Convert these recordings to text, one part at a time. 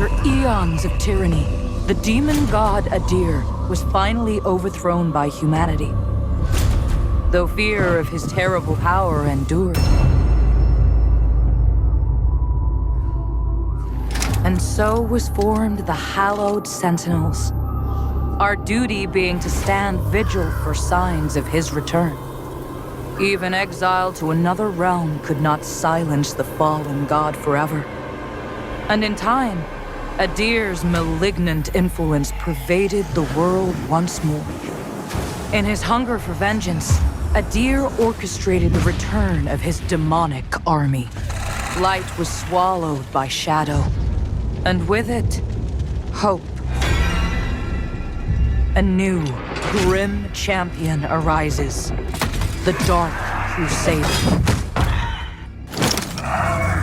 After eons of tyranny, the demon god Adyr was finally overthrown by humanity. Though fear of his terrible power endured. And so was formed the hallowed Sentinels, our duty being to stand vigil for signs of his return. Even exile to another realm could not silence the fallen god forever. And in time, Adyr's malignant influence pervaded the world once more. In his hunger for vengeance, Adyr orchestrated the return of his demonic army. Light was swallowed by shadow, and with it, hope. A new, grim champion arises, the Dark Crusader.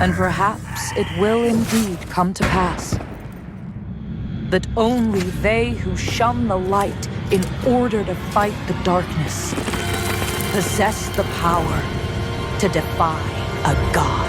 And perhaps it will indeed come to pass that only they who shun the light in order to fight the darkness possess the power to defy a god.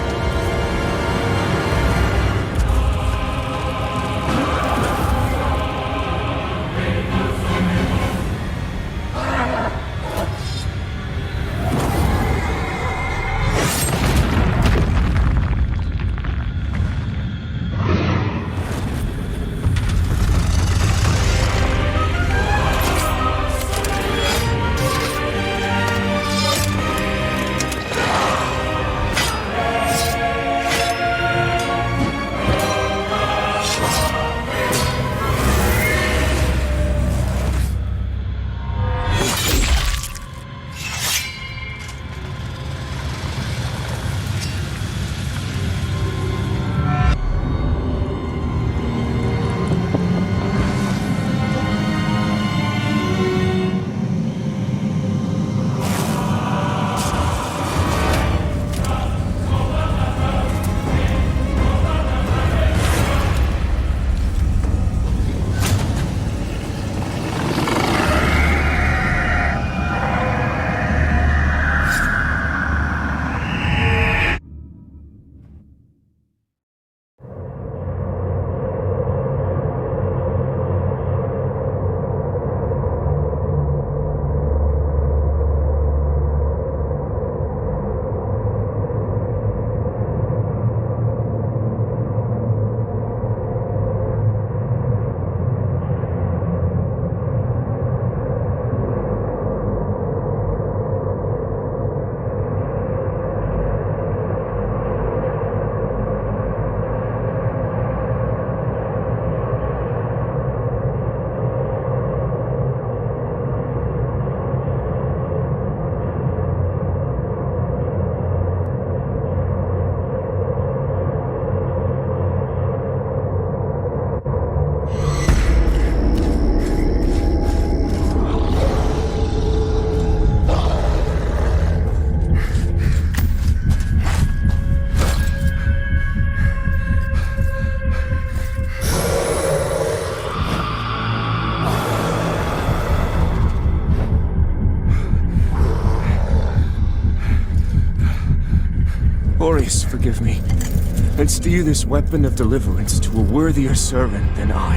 Forgive me, and steer this weapon of deliverance to a worthier servant than I.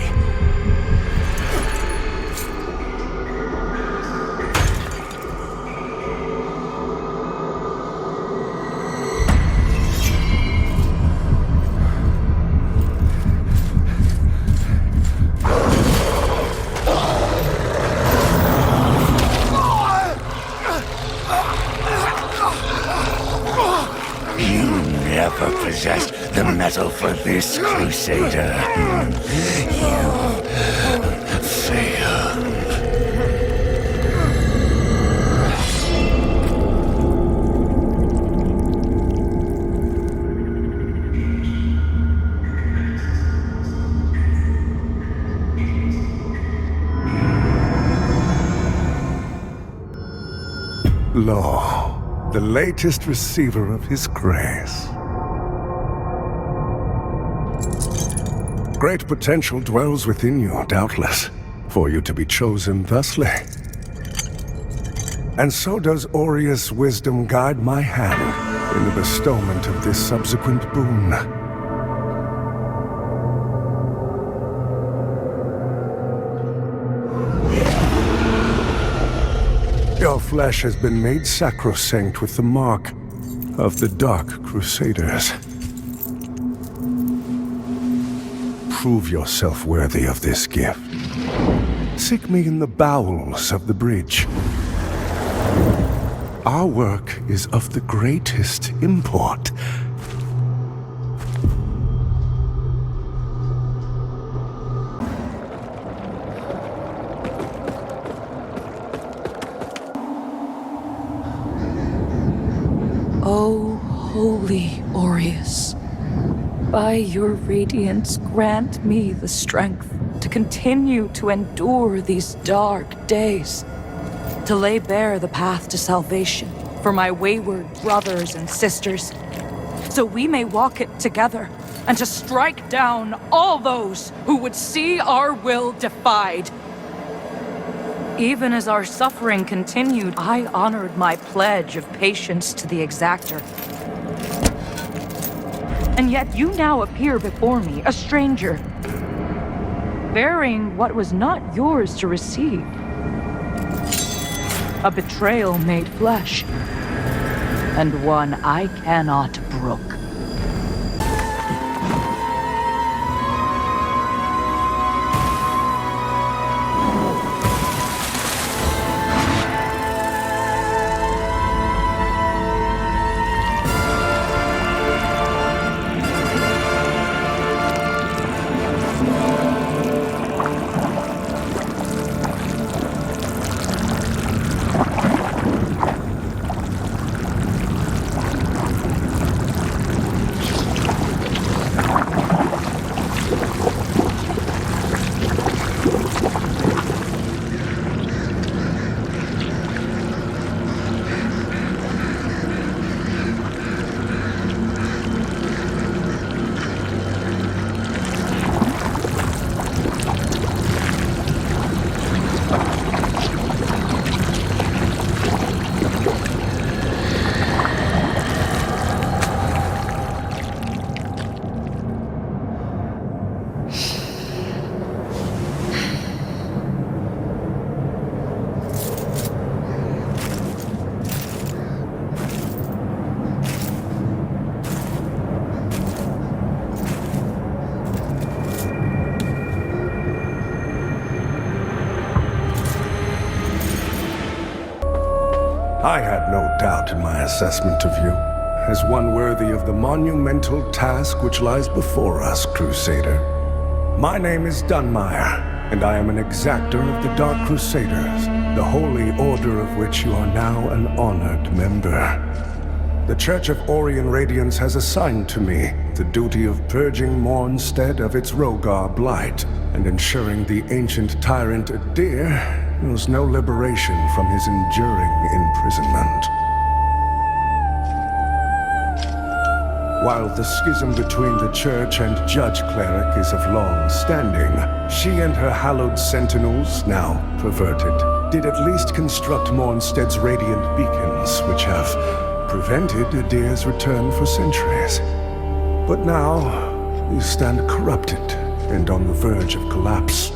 Possessed the metal for this Crusader. You failed. Lo, the latest receiver of his grace. Great potential dwells within you, doubtless, for you to be chosen thusly. And so does Aureus' wisdom guide my hand in the bestowment of this subsequent boon. Your flesh has been made sacrosanct with the mark of the Dark Crusaders. Prove yourself worthy of this gift. Seek me in the bowels of the bridge. Our work is of the greatest import. O holy Aureus, by your radiance grant me the strength to continue to endure these dark days, to lay bare the path to salvation for my wayward brothers and sisters, so we may walk it together, and to strike down all those who would see our will defied. Even as our suffering continued, I honored my pledge of patience to the exactor. And yet you now appear before me, a stranger, bearing what was not yours to receive. A betrayal made flesh, and one I cannot brook. I had no doubt in my assessment of you, as one worthy of the monumental task which lies before us, Crusader. My name is Dunmire, and I am an exactor of the Dark Crusaders, the holy order of which you are now an honored member. The Church of Orien Radiance has assigned to me the duty of purging Mornstead of its Rogar blight, and ensuring the ancient tyrant Adyr knows no liberation from his enduring imprisonment. While the schism between the Church and Judge Cleric is of long standing, she and her hallowed sentinels, now perverted, did at least construct Mornstead's radiant beacons, which have prevented Adyr's return for centuries. But now, you stand corrupted and on the verge of collapse.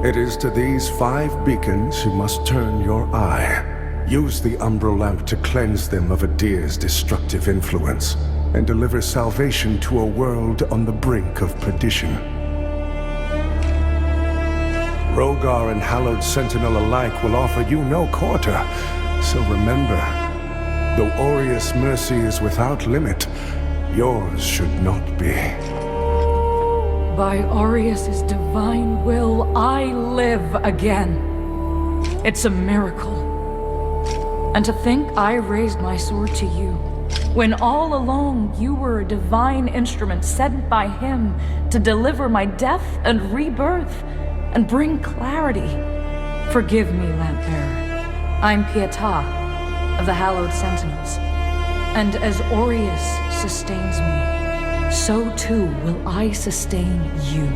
It is to these 5 beacons you must turn your eye. Use the Umbral Lamp to cleanse them of Adyr's destructive influence, and deliver salvation to a world on the brink of perdition. Rogar and Hallowed Sentinel alike will offer you no quarter, so remember, though Aureus' mercy is without limit, yours should not be. By Aureus' divine will, I live again. It's a miracle. And to think I raised my sword to you, when all along you were a divine instrument sent by him to deliver my death and rebirth, and bring clarity. Forgive me, Lampbearer. I'm Pietà, of the Hallowed Sentinels. And as Aureus sustains me, so too will I sustain you.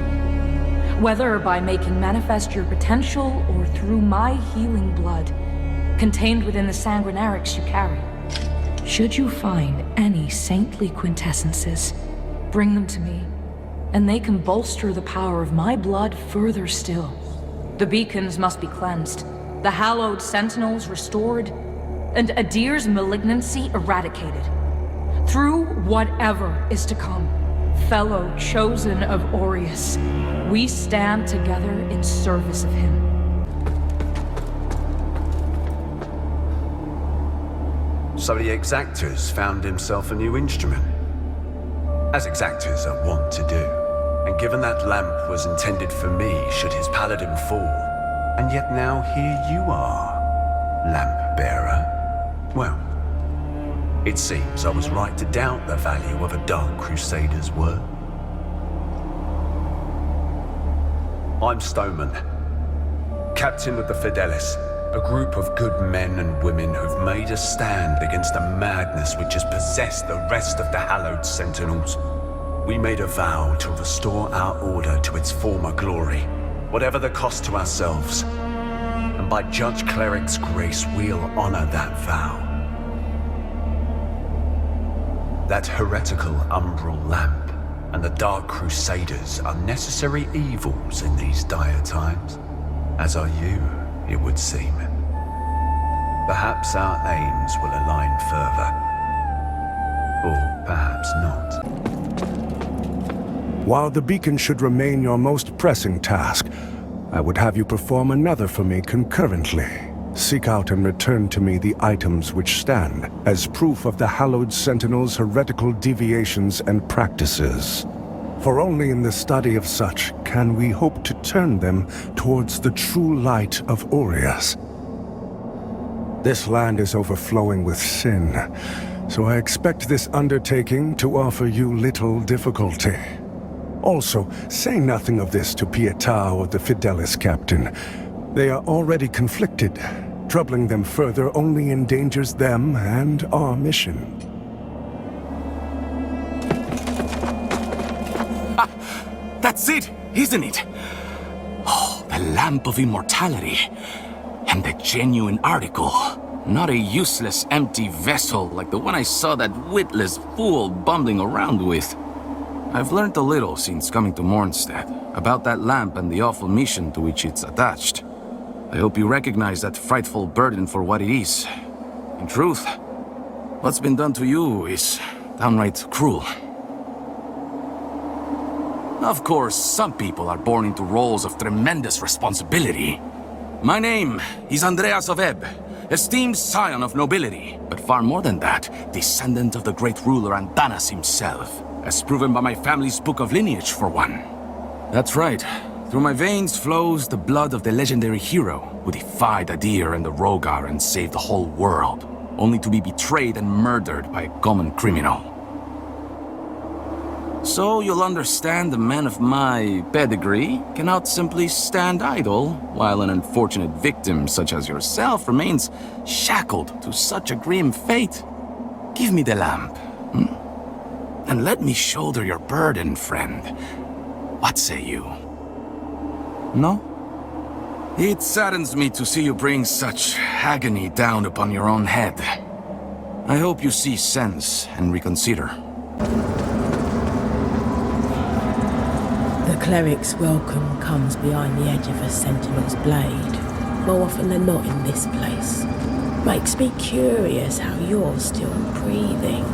Whether by making manifest your potential or through my healing blood, contained within the sanguinarics you carry. Should you find any saintly quintessences, bring them to me, and they can bolster the power of my blood further still. The beacons must be cleansed, the hallowed sentinels restored, and Adyr's malignancy eradicated. Through whatever is to come, fellow chosen of Aureus, we stand together in service of him. So the exactors found himself a new instrument, as exactors are wont to do. And given that lamp was intended for me should his paladin fall, and yet now here you are, lamp bearer. Well, it seems I was right to doubt the value of a Dark Crusader's word. I'm Stoneman, captain of the Fidelis, a group of good men and women who've made a stand against the madness which has possessed the rest of the hallowed sentinels. We made a vow to restore our order to its former glory, whatever the cost to ourselves. And by Judge Cleric's grace, we'll honor that vow. That heretical umbral lamp and the Dark Crusaders are necessary evils in these dire times, as are you, it would seem. Perhaps our aims will align further, or perhaps not. While the beacon should remain your most pressing task, I would have you perform another for me concurrently. Seek out and return to me the items which stand as proof of the Hallowed Sentinel's heretical deviations and practices. For only in the study of such can we hope to turn them towards the true light of Aureus. This land is overflowing with sin, so I expect this undertaking to offer you little difficulty. Also, say nothing of this to Pietà or the Fidelis captain. They are already conflicted. Troubling them further only endangers them and our mission. Ah, that's it, isn't it? Oh, the Lamp of Immortality. And the genuine article. Not a useless, empty vessel like the one I saw that witless fool bumbling around with. I've learned a little since coming to Mornstead about that lamp and the awful mission to which it's attached. I hope you recognize that frightful burden for what it is. In truth, what's been done to you is downright cruel. Of course, some people are born into roles of tremendous responsibility. My name is Andreas of Ebb, esteemed scion of nobility, but far more than that, descendant of the great ruler Antanas himself. As proven by my family's book of lineage, for one. That's right. Through my veins flows the blood of the legendary hero who defied Adyr and the Rogar and saved the whole world, only to be betrayed and murdered by a common criminal. So you'll understand a man of my pedigree cannot simply stand idle, while an unfortunate victim such as yourself remains shackled to such a grim fate. Give me the lamp, and let me shoulder your burden, friend. What say you? No? It saddens me to see you bring such agony down upon your own head. I hope you see sense and reconsider. The cleric's welcome comes behind the edge of a sentinel's blade, more often than not in this place. Makes me curious how you're still breathing.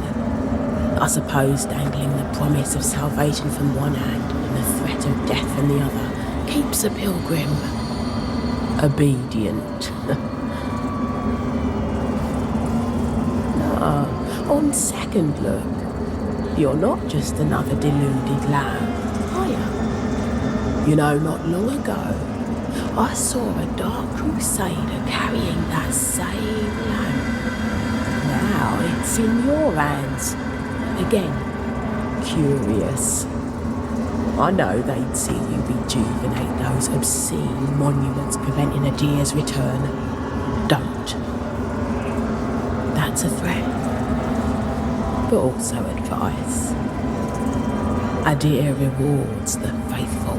I suppose dangling the promise of salvation from one hand and the threat of death from the other keeps a pilgrim obedient. No, on second look, you're not just another deluded lamb, are you? You know, not long ago, I saw a Dark Crusader carrying that same lamp. Now it's in your hands. Again, curious. I know they'd see you rejuvenate those obscene monuments preventing Adyr's return. Don't. That's a threat, but also advice. Adyr rewards the faithful.